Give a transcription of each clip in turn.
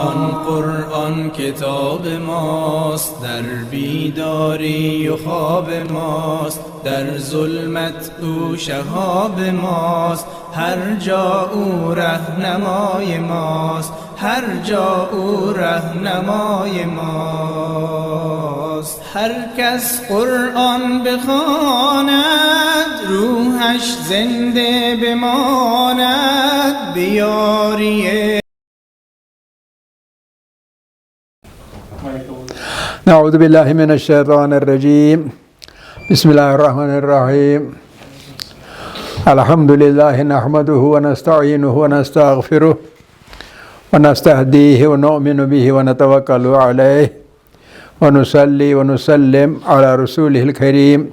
آن قرآن کتاب ماست، در بیداری و خواب ماست، در ظلمت او شهاب ماست، هر جا او رهنمای ماست، هر جا او رهنمای ماست. هر کس قرآن بخواند روحش زنده بماند، بیاری. نعوذ باللہ من الشیطان الرجیم. بسم اللہ الرحمن الرحیم. الحمد للہ نحمدہ ونستعینہ ونستغفرہ ونستہدیہ ونؤمن بہ ونتوکل علیہ ونصلی ونسلم علی رسولہ الکریم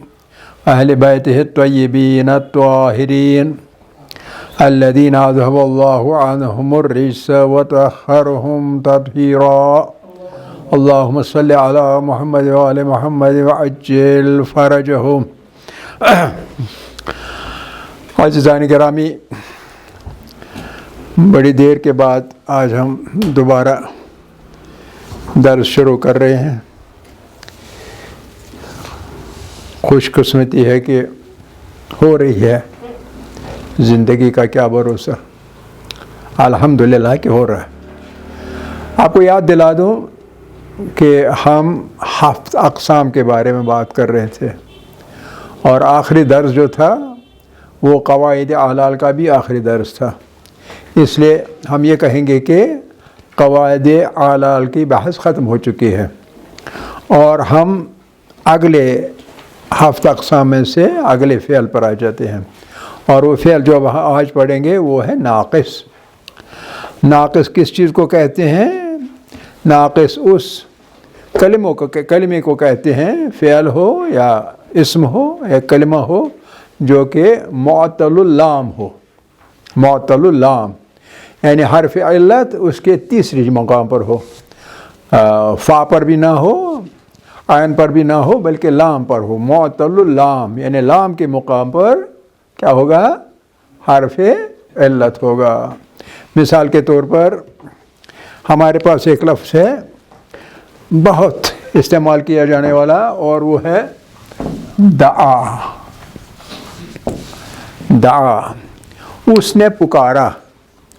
اہل بیتہ الطیبین الطاہرین الذین اذہب اللہ عنہم الرجس وطہرہم تطہیرا. اللہم صلی علی محمد وآل محمد وعجل فرجہم. عزیزان گرامی، بڑی دیر کے بعد آج ہم دوبارہ درس شروع کر رہے ہیں. خوش قسمتی ہے کہ ہو رہی ہے. زندگی کا کیا بھروسہ، الحمدللہ کہ ہو رہا ہے. آپ کو یاد دلا دوں کہ ہم 7 اقسام کے بارے میں بات کر رہے تھے، اور آخری درس جو تھا وہ قواعد اعلال کا بھی آخری درس تھا. اس لیے ہم یہ کہیں گے کہ قواعد اعلال کی بحث ختم ہو چکی ہے، اور ہم اگلے 7 اقسام میں سے اگلے فعل پر آ جاتے ہیں. اور وہ فعل جو آج پڑھیں گے وہ ہے ناقص. ناقص کس چیز کو کہتے ہیں؟ ناقص اس کلمے کو کہتے ہیں، فعل ہو یا اسم ہو یا کلمہ ہو جو کہ معطل اللام ہو. معطل اللام یعنی حرف علت اس کے تیسری مقام پر ہو، فا پر بھی نہ ہو، عین پر بھی نہ ہو، بلکہ لام پر ہو. معطل اللام یعنی لام کے مقام پر کیا ہوگا؟ حرف علت ہوگا. مثال کے طور پر ہمارے پاس ایک لفظ ہے بہت استعمال کیا جانے والا، اور وہ ہے دعا. دعا، اس نے پکارا،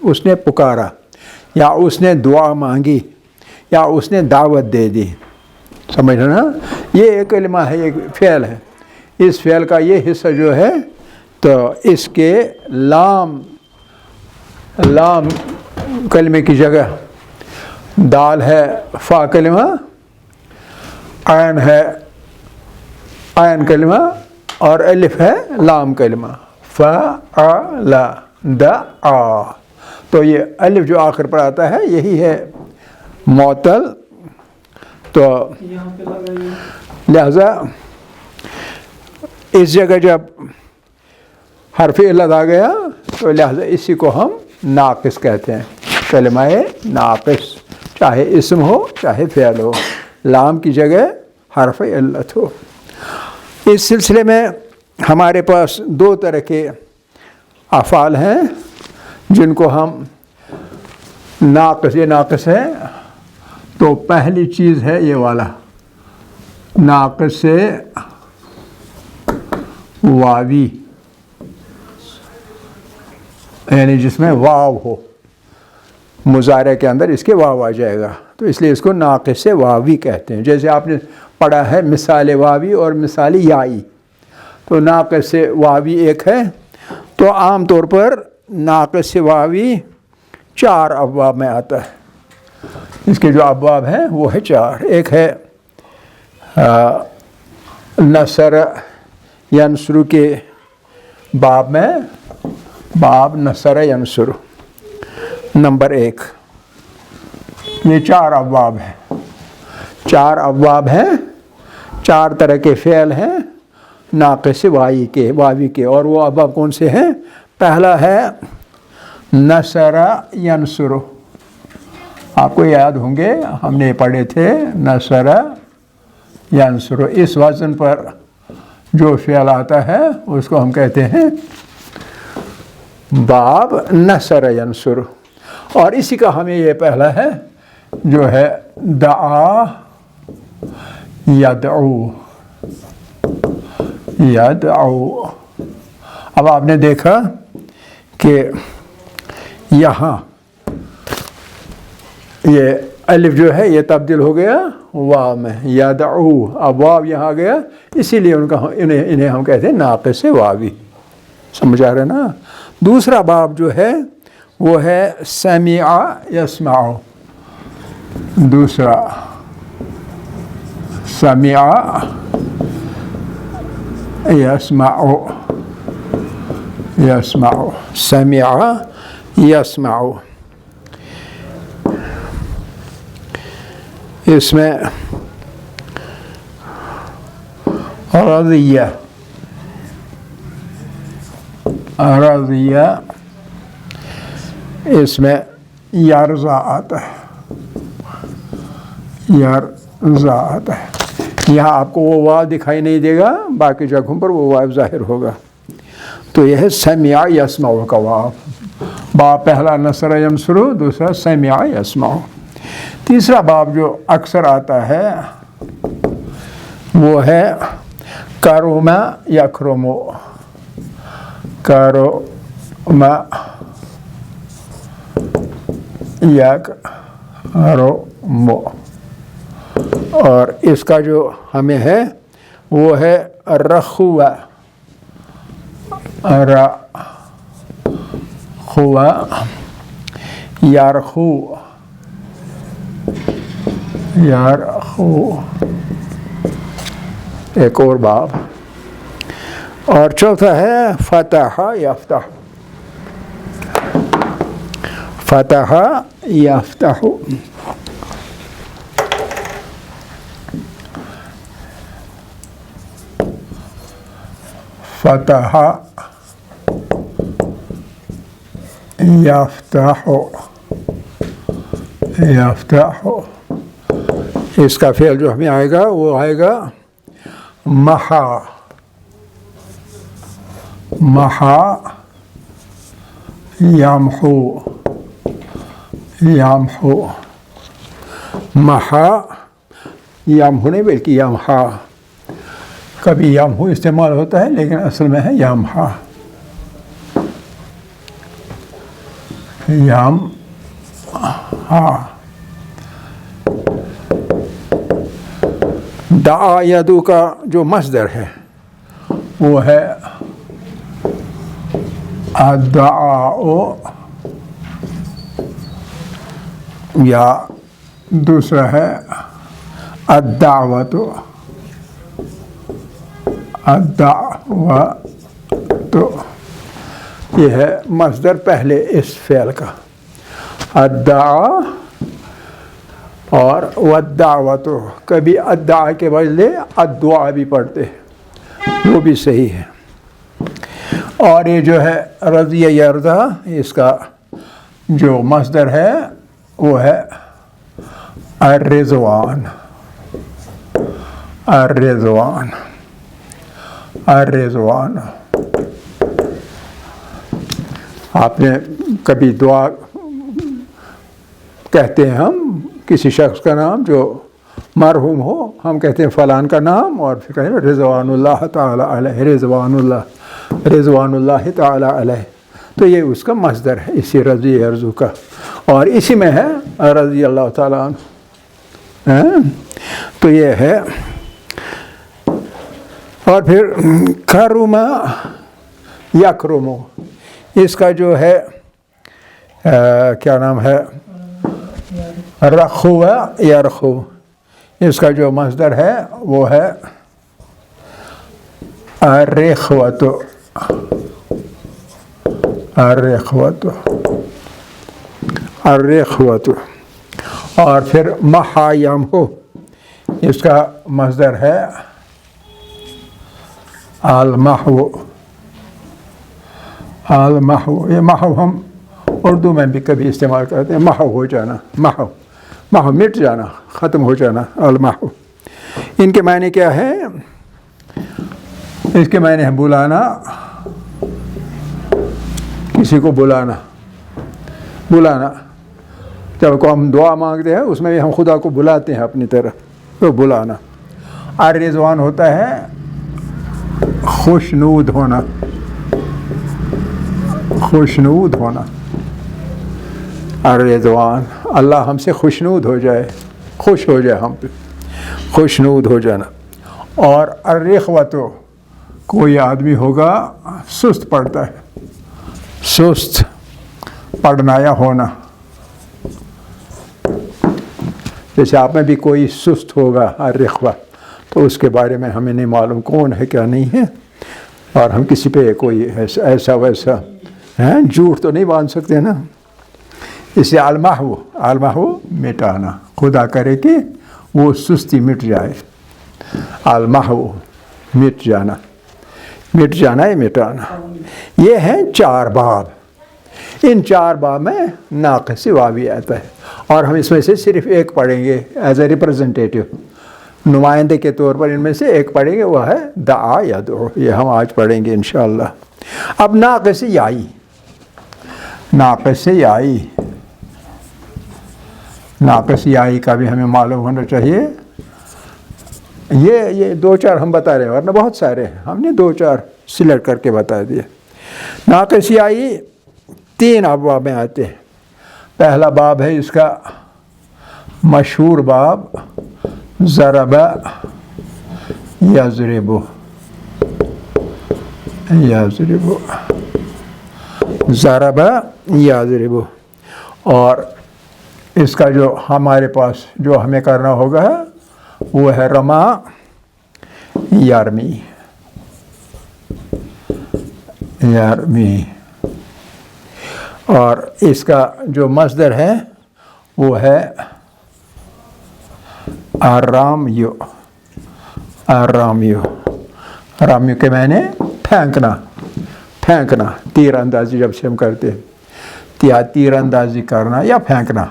اس نے پکارا، یا اس نے دعا مانگی، یا اس نے دعوت دے دی. سمجھ رہے نا؟ یہ ایک کلمہ ہے، ایک فعل ہے. اس فعل کا یہ حصہ جو ہے تو اس کے لام کلمے کی جگہ دال ہے فا کلمہ، عین ہے عین کلمہ، اور الف ہے لام کلمہ. فعل دعا. تو یہ الف جو آخر پر آتا ہے یہی ہے معطل. تو لہذا اس جگہ جب حرف علت آ گیا تو لہذا اسی کو ہم ناقص کہتے ہیں. کلمہ ناقص چاہے اسم ہو چاہے فعل ہو، لام کی جگہ حرف علت ہو. اس سلسلے میں ہمارے پاس 2 طرح کے افعال ہیں جن کو ہم ناقص، یہ ناقص ہے. تو پہلی چیز ہے یہ والا ناقص واوی، یعنی جس میں واو ہو. مضارع کے اندر اس کے واو آ جائے گا، تو اس لیے اس کو ناقص واوی کہتے ہیں. جیسے آپ نے پڑھا ہے مثال واوی اور مثال یائی. تو ناقص واوی ایک ہے. تو عام طور پر ناقص واوی 4 ابواب میں آتا ہے. اس کے جو ابواب ہیں وہ ہے 4. ایک ہے نصر ینصر کے باب میں، باب نصر ینصر نمبر 1. یہ 4 ابواب ہیں. 4 ابواب ہیں، 4 طرح کے فعل ہیں ناقص واوی کے. اور وہ ابواب کون سے ہیں؟ پہلا ہے نصر ینصر. آپ کو یاد ہوں گے ہم نے پڑھے تھے نصر ینصر. اس وزن پر جو فعل آتا ہے اس کو ہم کہتے ہیں باب نصر ینصر. اور اسی کا ہمیں یہ پہلا ہے جو ہے دعا یدعو، یدعو. اب آپ نے دیکھا کہ یہاں یہ الف جو ہے یہ تبدیل ہو گیا واو میں، یدعو. اب واو یہاں گیا، اسی لیے انہیں ہم کہتے ہیں ناقص واوی. سمجھ آ رہا ہے نا. دوسرا باب جو ہے وہ ہے سمع یسمع. دوسرا سمع یسمع، یسمع، سمع یسمع. اس میں رضیہ، رضیہ، اس میں یرضا آتا ہے، یرضا آتا ہے. یہاں آپ کو وہ واو دکھائی نہیں دے گا، باقی جگہوں پر وہ واو ظاہر ہوگا. تو یہ ہے سمع یسمع کا واو. باب پہلا نصر ینصر، دوسرا سمع یسمع. تیسرا باب جو اکثر آتا ہے وہ ہے کرم یکرم، کرم یکرم. اور اس کا جو ہمیں ہے وہ ہے رخو، رخو، یرخو، یرخو. ایک اور باب. اور چوتھا ہے فتح یفتح، فتح یفتح. فتح یفتح، یفتح. اس کا فعل جو ہمیں آئے گا وہ آئے گا محا، محا یمحو، یمحو. محا یمحو نہیں بلکہ یمحا. کبھی یمحو استعمال ہوتا ہے لیکن اصل میں ہے یمحا، یمحا. دعا یدعو کا جو مصدر ہے وہ ہے الدعاء، یا دوسرا ہے الدعوت، الدعوت. یہ ہے مصدر پہلے اس فعل کا، الدعا اور والدعوت. کبھی الدعا کے بدلے الدعا بھی پڑھتے ہیں، وہ بھی صحیح ہے. اور یہ جو ہے رضی یرضا، اس کا جو مصدر ہے وہ ہے الرضوان، الرضوان، الرضوان. آپ نے کبھی دعا کہتے ہیں ہم کسی شخص کا نام جو مرحوم ہو، ہم کہتے ہیں فلان کا نام اور پھر کہیں رضوان اللہ تعالی علیہ، رضوان اللہ، رضوان اللہ تعالی علیہ. تو یہ اس کا مصدر ہے اسی رضی یرضو کا، اور اسی میں ہے رضی اللہ تعالیٰ عنہ. تو یہ ہے. اور پھر کرم یکرم، اس کا جو ہے کیا نام ہے رخو یرخو. اس کا جو مصدر ہے وہ ہے الرخوۃ، الرخوۃ، الرخوۃ. اور پھر محا یمحو، اس کا مصدر ہے المحو، المحو. یہ محو ہم اردو میں بھی کبھی استعمال کرتے ہیں، محو ہو جانا، محو، محو مٹ جانا، ختم ہو جانا، المحو. ان کے معنی کیا ہے؟ اس کے معنی ہے بلانا، کسی کو بلانا، بلانا. جب کو ہم دعا مانگتے ہیں اس میں بھی ہم خدا کو بلاتے ہیں اپنی طرف، تو بلانا۔ الرضوان ہوتا ہے خوشنود ہونا، خوشنود ہونا۔ الرضوان، اللہ ہم سے خوشنود ہو جائے، خوش ہو جائے ہم پہ، خوشنود ہو جانا۔ اور الرخوۃ، کوئی آدمی ہوگا سست پڑتا ہے، سست پڑھنا یا ہونا، جیسے آپ میں بھی کوئی سست ہوگا الرخوہ، تو اس کے بارے میں ہمیں نہیں معلوم کون ہے کیا نہیں ہے، اور ہم کسی پہ کوئی ایسا ویسا جھوٹ تو نہیں باندھ سکتے نا۔ اسے المحو، المحو مٹانا، خدا کرے کہ وہ سستی مٹ جائے، المحو مٹ جانا، مٹ جانا ہے مٹانا۔ یہ ہیں 4 باب، ان 4 باب میں ناقص واوی آتا ہے، اور ہم اس میں سے صرف ایک پڑھیں گے ایز اے ریپرزنٹیٹیو، نمائندے کے طور پر ان میں سے ایک پڑھیں گے، وہ ہے دعا یدعو، یہ ہم آج پڑھیں گے انشاءاللہ۔ اب ناقص یائی، ناقص یائی، ناقص یائی کا بھی ہمیں معلوم ہونا چاہیے۔ یہ 2-4 ہم بتا رہے ہیں، ورنہ بہت سارے ہیں، ہم نے 2-4 سلیکٹ کر کے بتا دیے۔ ناقص یائی 3 ابواب میں آتے ہیں۔ پہلا باب ہے اس کا مشہور باب ضرب یضرب، یضرب، ضرب یضرب، اور اس کا جو ہمارے پاس جو ہمیں کرنا ہوگا وہ ہے رما یرمی، یرمی، اور اس کا جو مصدر ہے وہ ہے الرامیو، الرامیو، رامیو کے معنی پھینکنا، پھینکنا، تیر اندازی جب سے ہم کرتے ہیں، یا تیر اندازی کرنا یا پھینکنا،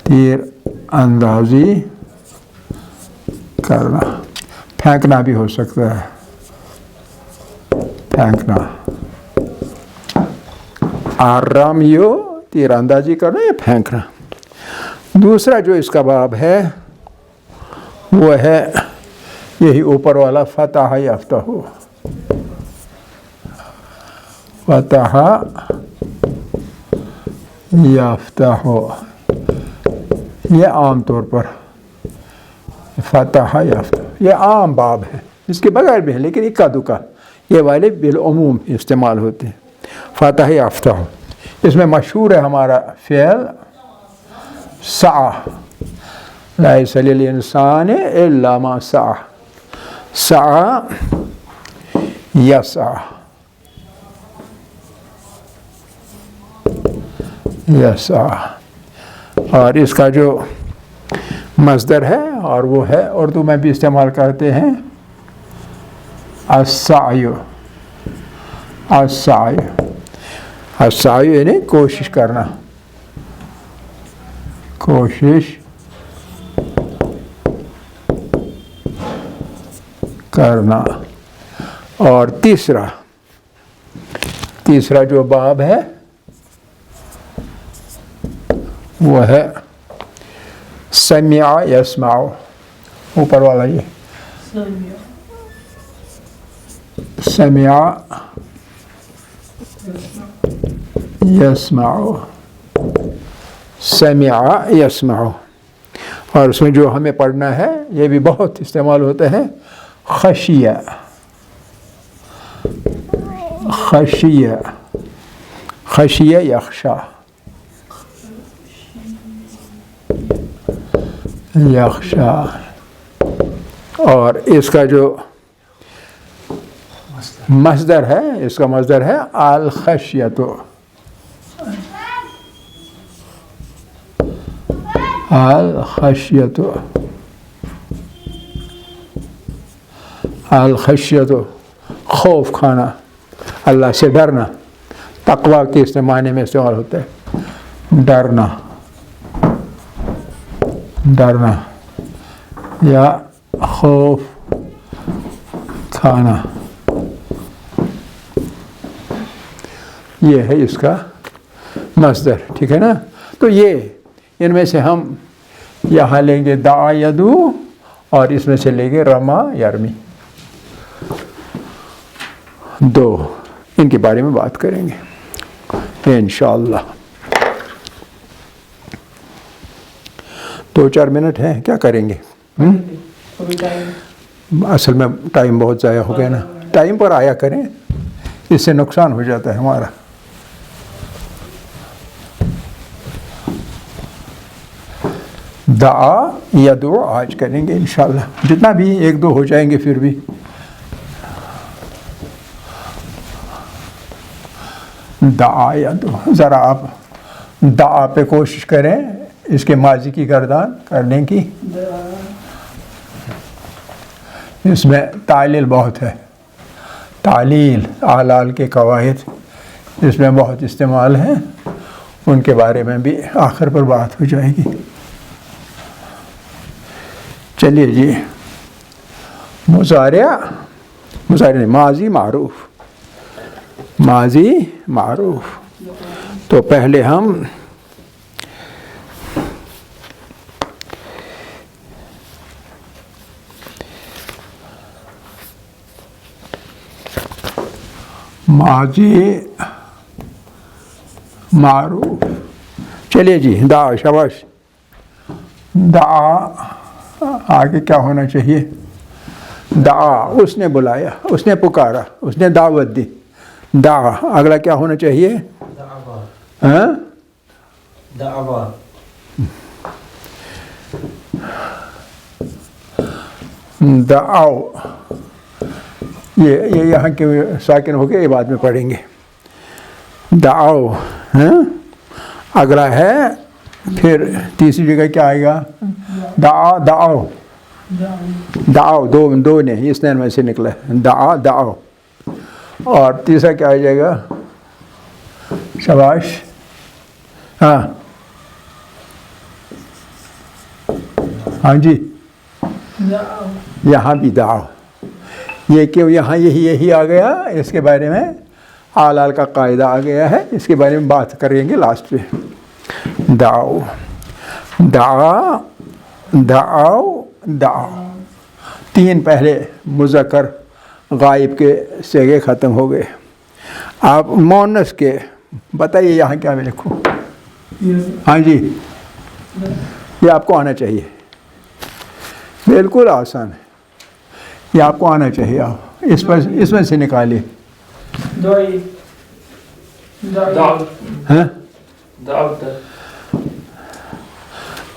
تیر اندازی کرنا، پھینکنا بھی ہو سکتا ہے، پھینکنا، الرامیو تیر اندازی کرنا یا پھینکنا۔ دوسرا جو اس کا باب ہے وہ ہے یہی اوپر والا فتح یفتح، فتح یفتح، یہ عام طور پر فتح یفتح یہ عام باب ہے، اس کے بغیر بھی ہے لیکن اکا دکا یہ والے بالعموم استعمال ہوتے ہیں۔ فتح یفتح، اس میں مشہور ہے ہمارا فعل سعی، لیس للانسان الا ما سعی، سعی یسعی، یسعی، اور اس کا جو مصدر ہے اور وہ ہے اردو میں بھی استعمال کرتے ہیں السعی، السعی، السعی یعنی کوشش کرنا، کوشش کرنا۔ اور تیسرا جو باب ہے وہ ہے سمع یسمع، اوپر والا یہ سمع یسمع، سمع یسمع، اور اس میں جو ہمیں پڑھنا ہے یہ بھی بہت استعمال ہوتا ہے خشیہ، خشیہ، خشیہ یخشا، یخشا، اور اس کا جو مصدر ہے، اس کا مصدر ہے الخشیۃ، الخشیۃ، الخشیۃ، خوف کھانا، اللہ سے ڈرنا، تقویٰ کے اس معنی میں استعمال ہوتا ہے، ڈرنا، ڈرنا یا خوف کھانا، یہ ہے اس کا مصدر، ٹھیک ہے نا۔ تو یہ ان میں سے ہم یہاں لیں گے دعا یدعو اور اس میں سے لیں گے رما یرمی، دو ان کے بارے میں بات کریں گے انشاءاللہ۔ 2-4 منٹ ہیں، کیا کریں گے؟ اصل میں ٹائم بہت ضائع ہو گیا نا، ٹائم پر آیا کریں، اس سے نقصان ہو جاتا ہے ہمارا۔ دعا یدعو آج کریں گے انشاءاللہ، جتنا بھی 1-2 ہو جائیں گے پھر بھی۔ دعا یدعو، ذرا آپ دعا پہ کوشش کریں اس کے ماضی کی گردان کرنے کی، اس میں تعلیل بہت ہے، تعلیل اعلال کے قواعد اس میں بہت استعمال ہیں، ان کے بارے میں بھی آخر پر بات ہو جائے گی۔ چلیے جی، مضارع نہیں، ماضی معروف، ماضی معروف۔ تو پہلے ہم ماضی معروف، چلیے جی، دعا، شاباش، دعا آگے کیا ہونا چاہیے؟ دعا، اس نے بلایا، اس نے پکارا، اس نے دعوت دی، دعا، اگلا کیا ہونا چاہیے؟ ہاں، دعوت، دعاؤ، یہ یہاں کے ساکن ہو کے یہ بعد میں پڑھیں گے۔ دعاؤ، ہاں، اگلا ہے پھر تیسری جگہ کیا آئے گا؟ دعا، دعاؤ، دعاؤ، دو نے اس نے میں سے نکلا ہے، دعا، دعاؤ، اور تیسرا کیا آ جائے گا؟ شاباش، ہاں ہاں جی، یہاں بھی دعاؤ، یہ کیوں یہاں یہی آ گیا؟ اس کے بارے میں اعلال کا قاعدہ آ گیا ہے، اس کے بارے میں بات کریں گے لاسٹ پہ۔ دعاؤ، دعا، دعاؤ، دعاؤ، 3 پہلے مذکر غائب کے صیغے ختم ہو گئے۔ آپ مؤنث کے بتائیے یہاں کیا میں لکھوں؟ ہاں جی، یہ آپ کو آنا چاہیے، بالکل آسان ہے، یہ آپ کو آنا چاہیے، آپ اس میں سے نکالیے۔ ہاں،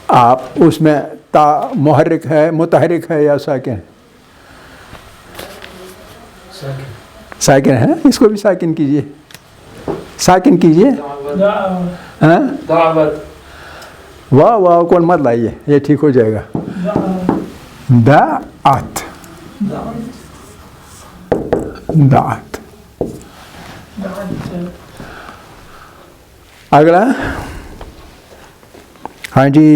آپ اس میں تا محرک ہے، متحرک ہے یا ساکن؟ ساکن ہے، اس کو بھی ساکن کیجئے، ساکن کیجئے۔ ہاں، واہ واہ کون مت لائیے، یہ ٹھیک ہو جائے گا۔ دعت، دعت، اگلا، ہاں جی،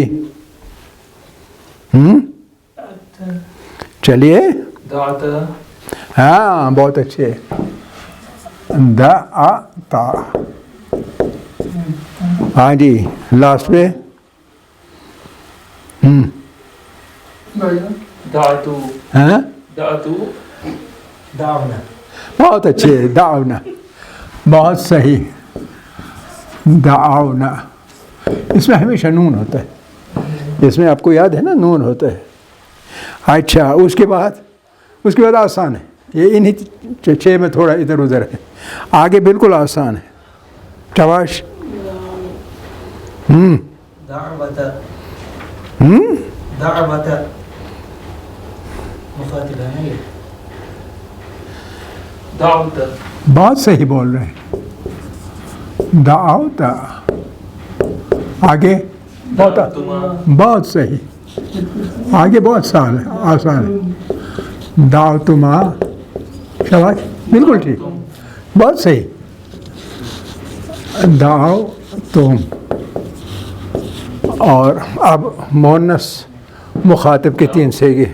چلیے، ہاں بہت اچھے، دعتا، ہاں جی، لاسٹ پہ دعتو، ہاں، دعتو، دعونا، بہت اچھے، دعونا، بہت صحیح، دعونا، اس میں ہمیشہ نون ہوتا ہے، اس میں آپ کو یاد ہے نا نون ہوتا ہے۔ اچھا، اس کے بعد آسان ہے، یہ انہی 6 میں تھوڑا ادھر ادھر ہے، آگے بالکل آسان ہے۔ شاباش، دعوت، دعوت، مخاطب ہے نا یہ، دعوت، بہت صحیح بول رہے ہیں، دعوت، آگے بہت صحیح، آگے بہت آسان ہے، دعوتما، شاباش، بالکل ٹھیک، بہت صحیح، دعوتم، اور اب مؤنث مخاطب کے 3 صیغے،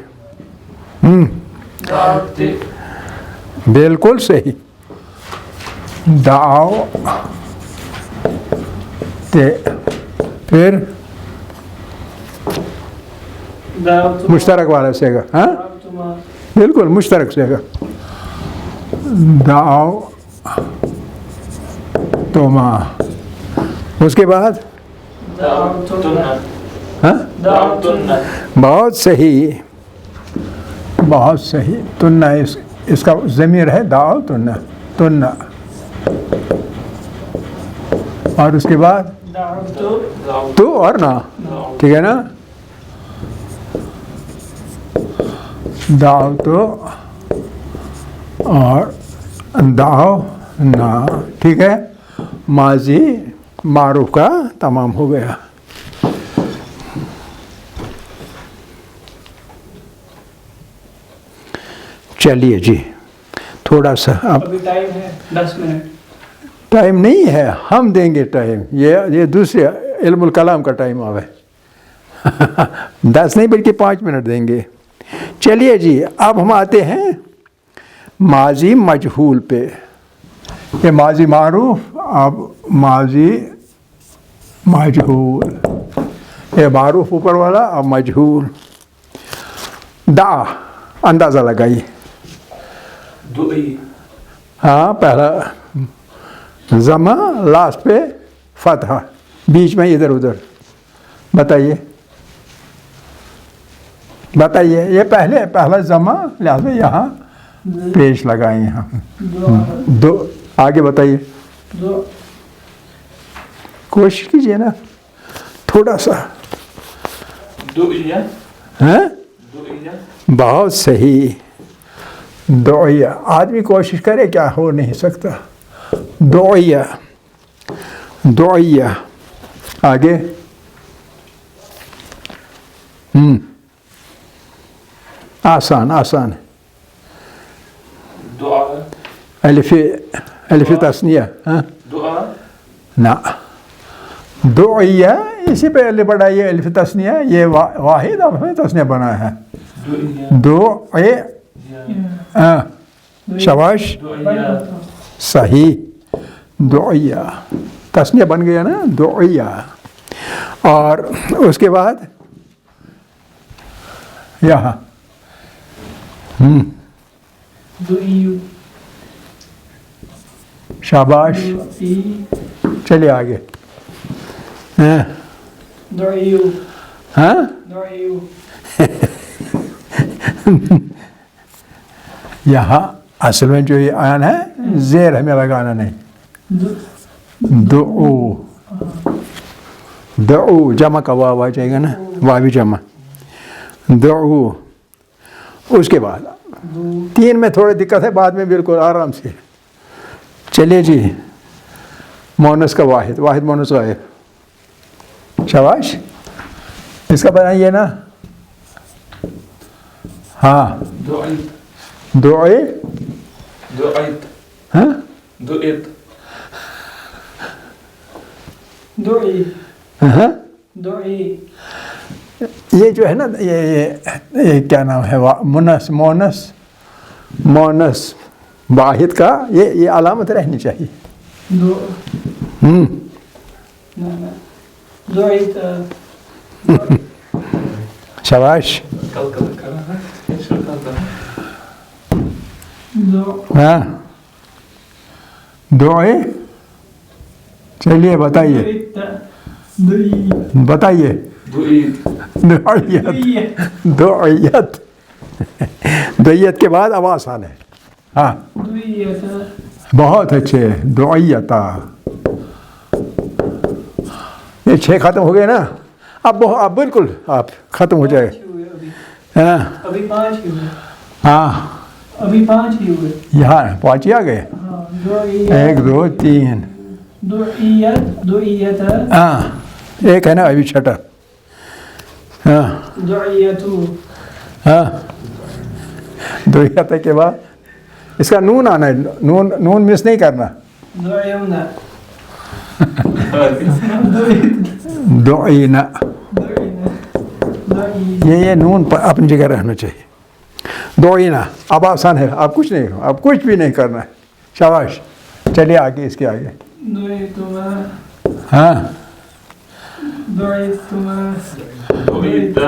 دعوت، بالکل صحیح، دعاؤ تے، پھر دعوت مشترک والا سے گا. ہاں دعوت ما بالکل مشترک سے گا. دعو تما. اس کے بعد دعوتنا ہاں دعوتنا بہت صحیح بہت صحیح. تننا اس کا ضمیر ہے دعو تننا تننا. اور اس کے بعد دعوت تو اور نا. ٹھیک ہے نا. دعو تو اور دعو نا. ٹھیک ہے. ماضی معروف کا تمام ہو گیا. چلیے جی تھوڑا سا اب ابھی ٹائم ہے 10 منٹ. ٹائم نہیں ہے, ہم دیں گے ٹائم. یہ دوسرے علم الکلام کا ٹائم آوے. 10 نہیں بلکہ 5 منٹ دیں گے. چلیے جی اب ہم آتے ہیں ماضی مجہول پہ. یہ ماضی معروف, اب ماضی مجہول. یہ معروف اوپر والا, اب مجہول. دعا اندازہ لگائیے. دعی ہاں پہلا زمہ, لاسٹ پہ فتحہ, بیچ میں ادھر ادھر. بتائیے بتائیے. یہ پہلا زمہ, لہٰذا یہاں پیش لگائیں ہم. دو آگے بتائیے. دو کوشش کیجیے نا تھوڑا سا. دعیہ ہاں دعیہ بہت صحیح. دعیہ. آدمی کوشش کرے کیا ہو نہیں سکتا. دعیہ دعیہ. آگے آسان آسان. دعا الف تثنیہ. ہاں دعا نہ دعیہ اسی پہ الف بڑھائیے. الف تثنیہ یہ واحد اب ہمیں تثنیہ بنا ہے. دعیہ دعیہ. شاباش دعیہ صحیح. دعیہ تثنیہ بن گیا نا, دعیہ. اور اس کے بعد یہاں دعیو شاباش. چلیے آگے. ہاں دعیو ہاں دعیو یہاں اصل میں جو یہ آن ہے زیر ہمیں لگانا نہیں. دعو دعو جمع کا واو آ جائے گا نا, واوی جمع. دعو. اس کے بعد 3 میں تھوڑی دقت ہے, بعد میں بالکل آرام سے. چلیے جی مونس کا واحد, واحد مونس غائب. شاباش. اس کا بنائیے نا. ہاں دعیت دعائے. دعیت ہاں دعیت دعی ہاں. دعی یہ جو ہے نا یہ کیا نام ہے, مونس مونس مونس واحد کا یہ علامت رہنی چاہیے. دعیت شاباش. کل کرنا ہاں دعائے. چلیے بتائیے بتائیے. دعیت دعیت دعیت. دعیت کے بعد اب آسان ہے. ہاں دعیت بہت اچھے. دعیتا. یہ 6 ختم ہو گئے نا. اب بالکل آپ ختم ہو جائے. ہاں ابھی 5 ہی ہوئے. ہاں ابھی 5 ہی ہوئے. یہاں 5 آ گئے. 1 2 3. دعیت دعیت ہاں ایک ہے نا ابھی چھٹا. ہاں دعیتو ہاں. دعیت کے بعد اس کا نون آنا ہے. نون مس نہیں کرنا. دعیونا دعینا. دعینا یہ نون پر اپنی جگہ رہنا چاہیے. دعینا. اب آسان ہے, اب کچھ نہیں, اب کچھ بھی نہیں کرنا ہے. شاباش. چلیے آگے اس کے آگے. دعیتما ہاں دعيتما دعيت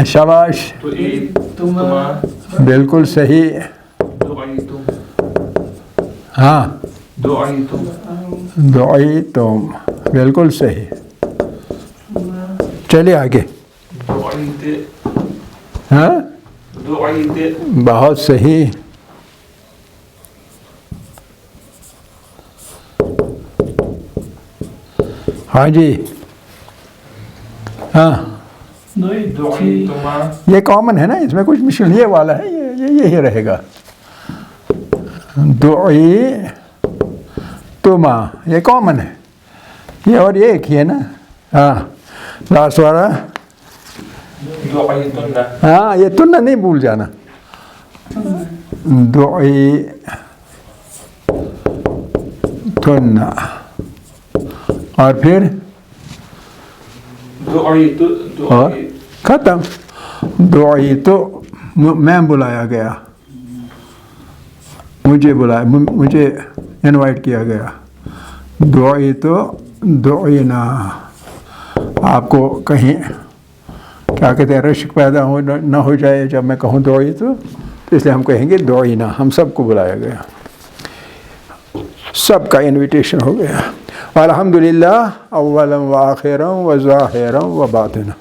شاباش دعيتما بالکل صحیح دعيتم ہاں دعيتم دعیتم بالکل صحیح چلیے آگے دعيت ہاں دعيت بہت صحیح ہاں جی ہاں دعيتما یہ کامن ہے نا اس میں کچھ مشکل یہ والا ہے یہی رہے گا دعی تما یہ کامن ہے یہ اور یہ ایک ہی ہے نا ہاں لاسٹ والا دعيتن ہاں یہ تنہ نہیں بھول جانا دعی تنہ اور پھر دعيت اور دعيت ختم دعی تو میں بلایا گیا مجھے بلایا مجھے انوائٹ کیا گیا دعی تو دعینا آپ کو کہیں کیا کہتے ہیں رشک پیدا ہو نہ ہو جائے جب میں کہوں دعی تو اس لیے ہم کہیں گے دعینا ہم سب کو بلایا گیا سب کا انویٹیشن ہو گیا الحمدللہ اولا و آخرا و ظاہرا و باطنا